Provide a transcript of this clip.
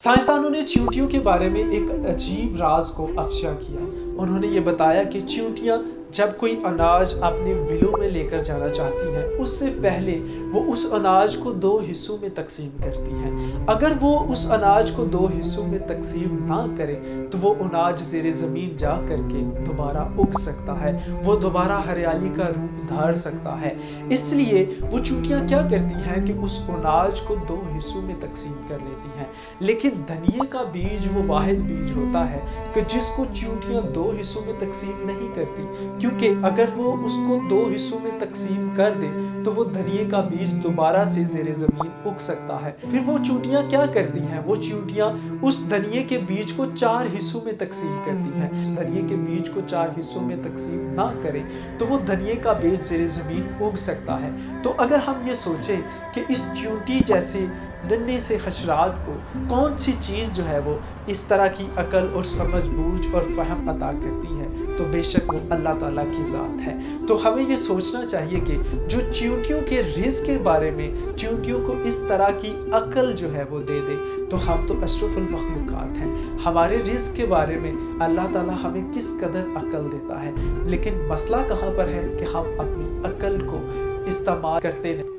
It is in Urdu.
سائنسدانوں نے چیونٹیوں کے بارے میں ایک عجیب راز کو افشا کیا۔ انہوں نے یہ بتایا کہ چیونٹیاں جب کوئی اناج اپنے بلوں میں لے کر جانا چاہتی ہیں، اس سے پہلے وہ اس اناج کو 2 حصوں میں تقسیم کرتی ہیں۔ اگر وہ اس اناج کو 2 حصوں میں تقسیم نہ کرے تو وہ اناج زیر زمین جا کر کے دوبارہ اگ سکتا ہے، وہ دوبارہ ہریالی کا روپ دھار سکتا ہے۔ اس لیے وہ چیونٹیاں کیا کرتی ہیں کہ اس اناج کو 2 حصوں میں تقسیم کر لیتی ہیں۔ لیکن دھنیے کا بیج وہ واحد بیج ہوتا ہے کہ جس کو چیونٹیاں 2 حصوں میں تقسیم نہیں کرتی، کیونکہ اگر وہ اس کو 2 حصوں میں تقسیم کر دے تو وہ دھنیے کا بیج دوبارہ سے زیر زمین اگ سکتا ہے۔ پھر وہ چیونٹیاں کیا کرتی ہیں؟ وہ چیونٹیاں اس دھنیے کے بیج کو 4 حصوں میں تقسیم کرتی ہیں۔ دھنیے کے بیج کو 4 حصوں میں تقسیم نہ کرے تو وہ دھنیے کا بیج زیر زمین اگ سکتا ہے۔ تو اگر ہم یہ سوچیں کہ اس چیونٹی جیسے ننھے سے حشرات کو کون سی چیز جو ہے وہ اس طرح کی عقل اور سمجھ بوجھ اور فہم عطا کرتی ہے، تو بے شک وہ اللہ تعالیٰ کی ذات ہے۔ تو ہمیں یہ سوچنا چاہیے کہ جو چیونٹیوں کے رزق کے بارے میں چیونٹیوں کو اس طرح کی عقل جو ہے وہ دے دے، تو ہم تو اشرف المخلوقات ہیں۔ ہمارے رزق کے بارے میں اللہ تعالیٰ ہمیں کس قدر عقل دیتا ہے، لیکن مسئلہ کہاں پر ہے کہ ہم اپنی عقل کو استعمال کرتے نہیں۔